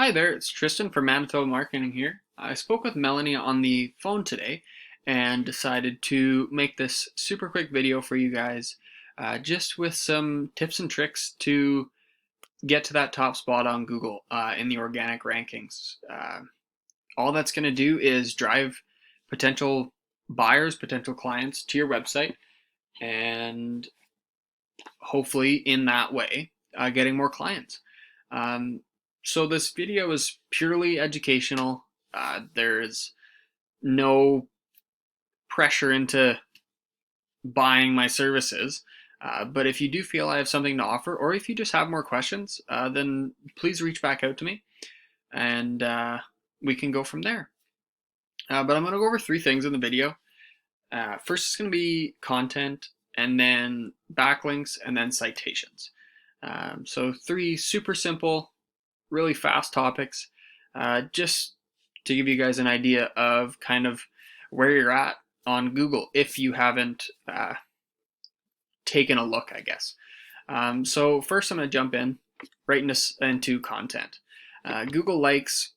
Hi there, it's Tristan from Manitoba Marketing here. I spoke with Melanie on the phone today and decided to make this super quick video for you guys, just with some tips and tricks to get to that top spot on Google in the organic rankings. All that's going to do is drive potential buyers, potential clients to your website, and hopefully in that way, getting more clients. Um, so this video is purely educational. There's no pressure into buying my services. But if you do feel I have something to offer, or if you just have more questions, then please reach back out to me and we can go from there. But I'm going to go over three things in the video. First is going to be content, and then backlinks, and then citations. So three super simple, really fast topics, just to give you guys an idea of kind of where you're at on Google if you haven't taken a look, I guess. So first I'm going to jump in right into content. Google likes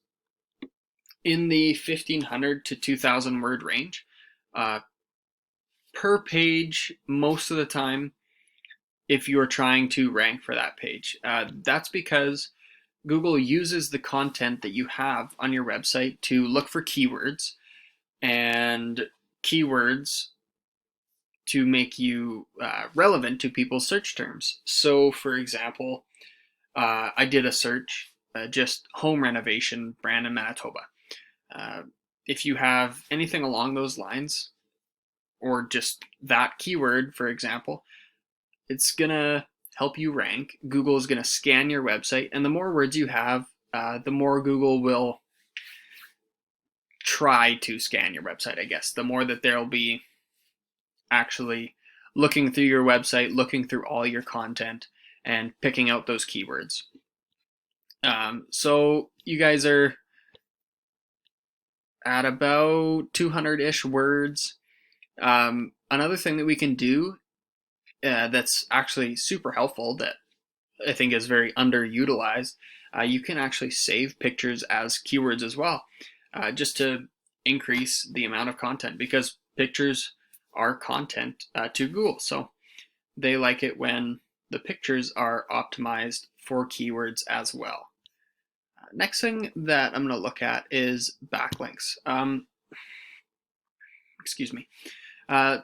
in the 1,500 to 2,000 word range per page most of the time if you're trying to rank for that page. That's because Google uses the content that you have on your website to look for keywords, and keywords to make you relevant to people's search terms. So for example, I did a search, just home renovation brand in Manitoba. If you have anything along those lines, or just that keyword, for example, it's gonna help you rank. Google is gonna scan your website, and the more words you have, the more Google will try to scan your website, I guess. The more that there'll be actually looking through your website, looking through all your content, and picking out those keywords. So you guys are at about 200-ish words. Another thing that we can do that's actually super helpful, that I think is very underutilized, you can actually save pictures as keywords as well, just to increase the amount of content, because pictures are content to Google. So they like it when the pictures are optimized for keywords as well. Next thing that I'm going to look at is backlinks. Excuse me.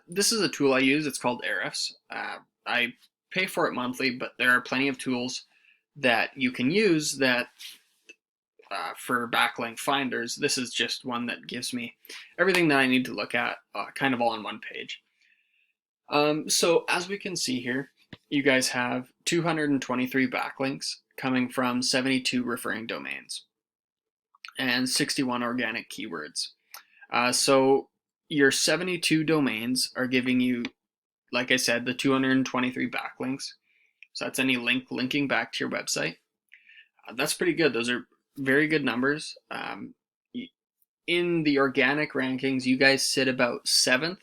This is a tool I use. It's called Ahrefs. I pay for it monthly, but there are plenty of tools that you can use that for backlink finders. This is just one that gives me everything that I need to look at kind of all on one page. So as we can see here, you guys have 223 backlinks coming from 72 referring domains and 61 organic keywords. So your 72 domains are giving you, like I said, the 223 backlinks. So that's any link linking back to your website. That's pretty good. Those are very good numbers. In the organic rankings, you guys sit about 7th.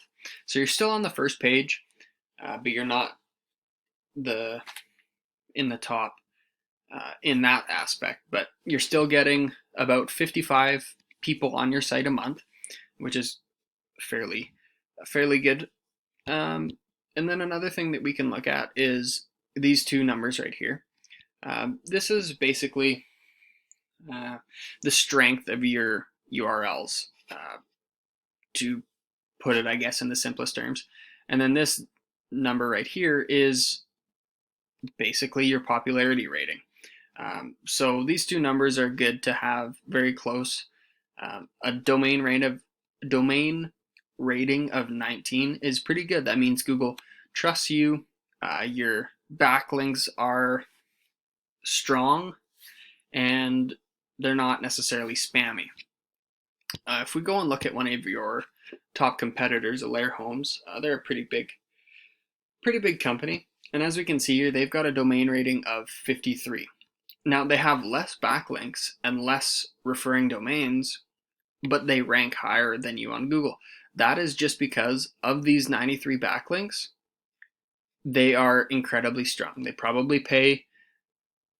So you're still on the first page, but you're not in the top in that aspect. But you're still getting about 55 people on your site a month, which is fairly good. And then another thing that we can look at is these two numbers right here. This is basically the strength of your URLs, to put it, I guess, in the simplest terms. And then this number right here is basically your popularity rating. So these two numbers are good to have very close. A domain rating of 19 is pretty good. That means Google trusts you. Your backlinks are strong, and they're not necessarily spammy. If we go and look at one of your top competitors, Alair Homes, they're a pretty big company, and as we can see here, they've got a domain rating of 53. Now they have less backlinks and less referring domains, but they rank higher than you on Google. That is just because of these 93 backlinks. They are incredibly strong. They probably pay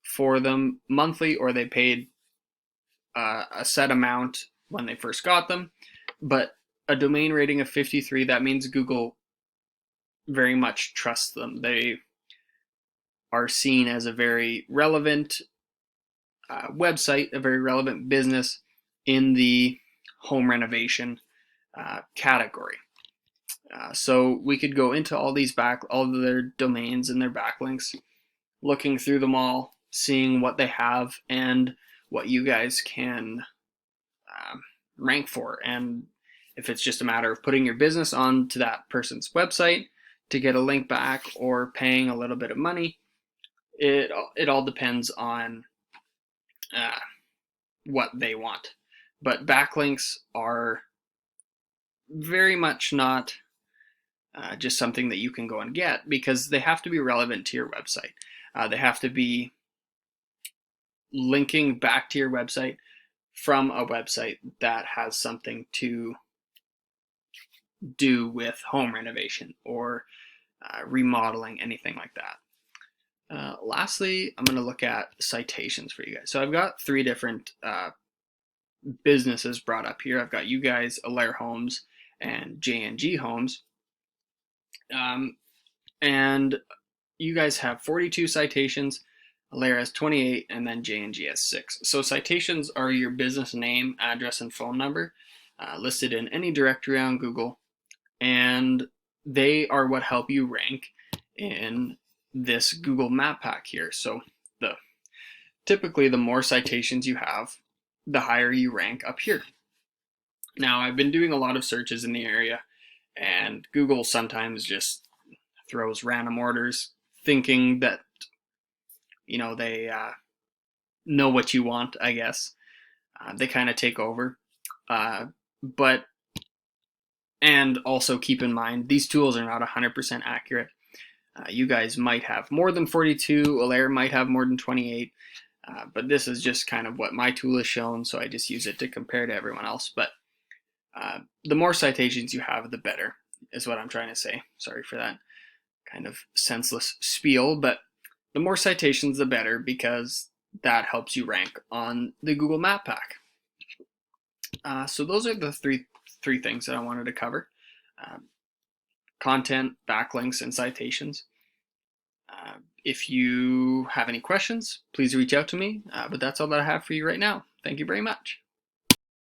for them monthly, or they paid a set amount when they first got them, but a domain rating of 53, that means Google very much trusts them. They are seen as a very relevant website, a very relevant business in the home renovation category. So we could go into all of their domains and their backlinks, looking through them all, seeing what they have and what you guys can rank for. And if it's just a matter of putting your business onto that person's website to get a link back or paying a little bit of money, it all depends on what they want. But backlinks are very much not just something that you can go and get, because they have to be relevant to your website. They have to be linking back to your website from a website that has something to do with home renovation or remodeling, anything like that. Lastly, I'm going to look at citations for you guys. So I've got 3 different businesses brought up here. I've got you guys, Alair Homes, and J&G Homes. And you guys have 42 citations, Alair has 28, and then J&G has 6. So citations are your business name, address, and phone number listed in any directory on Google, and they are what help you rank in this Google map pack here. So typically the more citations you have, the higher you rank up here. Now, I've been doing a lot of searches in the area, and Google sometimes just throws random orders thinking that, you know, they know what you want, I guess. They kind of take over. And also keep in mind, these tools are not 100% accurate. You guys might have more than 42, Alair might have more than 28, but this is just kind of what my tool has shown, so I just use it to compare to everyone else. But the more citations you have, the better, is what I'm trying to say. Sorry for that kind of senseless spiel, but the more citations, the better, because that helps you rank on the Google Map Pack. So those are the three things that I wanted to cover. Content, backlinks, and citations. If you have any questions, please reach out to me, but that's all that I have for you right now. Thank you very much.